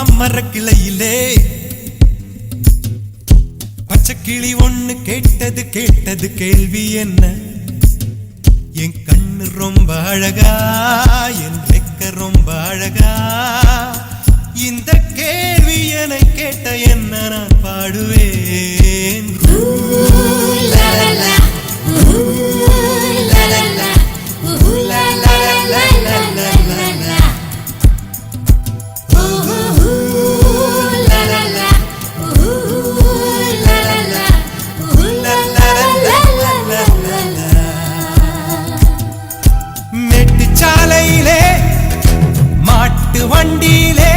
மாமர கிளையிலே பச்சை கிளி ஒண்ணு கேட்டது கேட்டது கேள்வி என்ன? என் கண்ணு ரொம்ப அழகா, என் ரெக்க ரொம்ப அழகா, இந்த கேள்வி என கேட்ட என்ன நான் பாடுவேன். மேட்டுச்சாலையிலே மாட்டு வண்டியிலே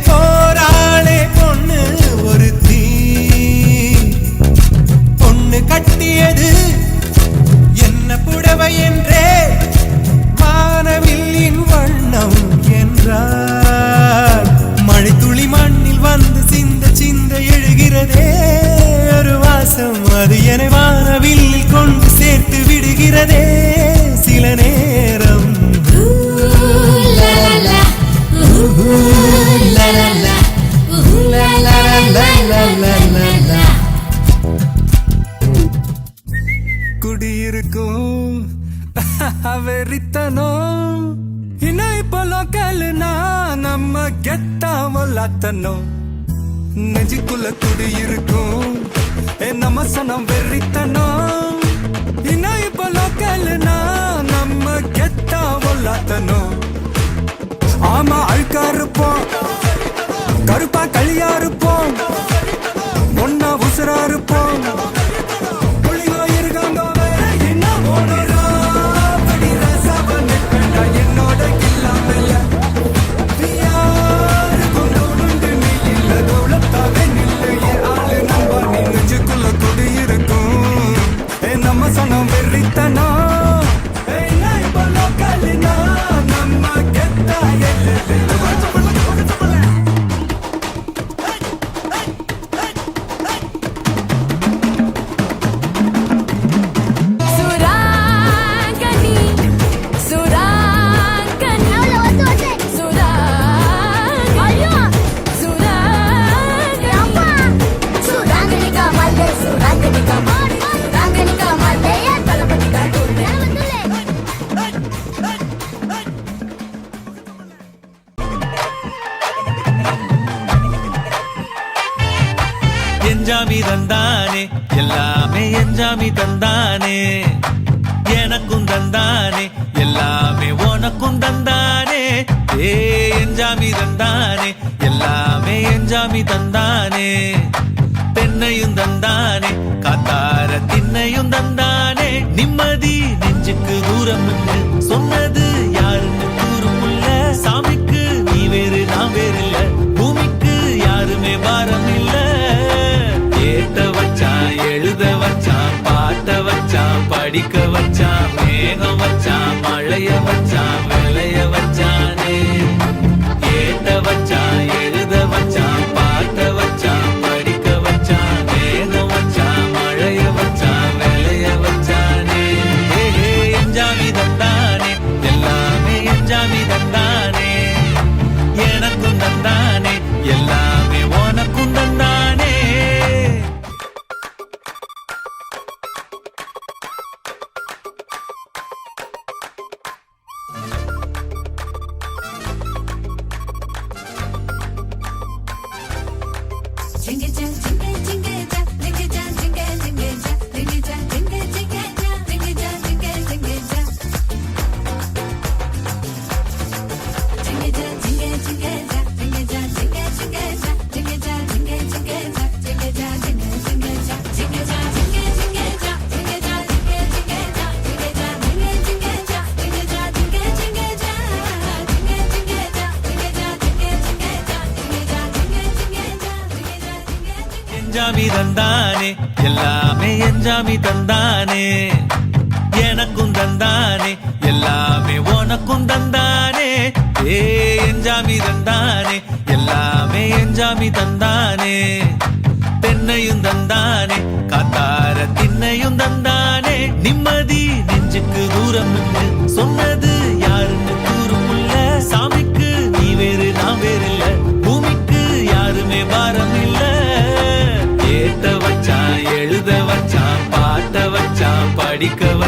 போராளே பொண்ணு ஒரு தீ, பொண்ணு கட்டியது என்ன புடவை என்றே வானவில்லின் வண்ணம் என்றார். மழை துளி மண்ணில் வந்து சிந்த சிந்த எழுகிறதே ஒரு வாசம், அது என வானவில்லில் கொண்டு சேர்த்து விடுகிறதே சில நேரம். குடியிருக்கும் வெறித்தனம் இன்னும் இப்போ லோக்கல்னா நம்ம கெத்தாமலாத்தனும். நெஞ்சுக்குள்ள குடியிருக்கும் நம்ம சனம் வெறித்தனம் இன்னும் இப்போ லோக்கல்னா நம்ம கெத்தாமலாத்தனும். ஆமா அழுக்கா இருப்போம், கருப்பா களியா இருப்போம், ஒன்னா உசுரா இருப்போம். என்ஜாமி தந்தானே எல்லாமே என்ஜாமி தந்தானே, எனக்கும் தந்தானே எல்லாமே உனக்கும் தந்தானே. ஏ என்ஜாமி தந்தானே எல்லாமே என்ஜாமி தந்தானே, தென்னையும் தந்தானே காத்தார திண்ணையும் தந்தானே. நிம்மதி நெஞ்சுக்கு தூரம் சொன்னது யாருன்னு கூறுமுல்ல, சாமிக்கு நீ வேறு நான் வேறு இல்ல, பூமிக்கு யாருமே பாரம் இல்ல. ஏத்த வச்சான் எழுத வச்சான் பாட்ட வச்சான் படிக்க வச்சான், மேகம் வச்சான் மழைய வச்சான் விளைய வச்சானே. ஏத்த வச்சான் எழுத வச்சான் பாட்ட வச்சான் படிக்க வச்சான், மேகம் வச்சான் மழைய வச்சான் விளைய வச்சானே. என்ஜாமி தந்தானே எல்லாமே என்ஜாமி தந்தானே, எனக்கும் தந்தானே எல்லாமே உனக்கும் தந்தானே. என்ஜாமி தந்தானே எல்லாமே என்ஜாமி தந்தானே, எனக்கும் தந்தானே எல்லாமே உனக்கும் தந்தானே. ஏ என்ஜாமி தந்தானே எல்லாமே என்ஜாமி தந்தானே, தென்னையும் தந்தானே காத்தார திண்ணையும் தந்தானே. நிம்மதி நெஞ்சுக்கு தூரம் சொன்னது யாருன்னு கூறுமுல்ல, சாமிக்கு நீ வேறு நான் வேறு இல்ல, ரசிக்க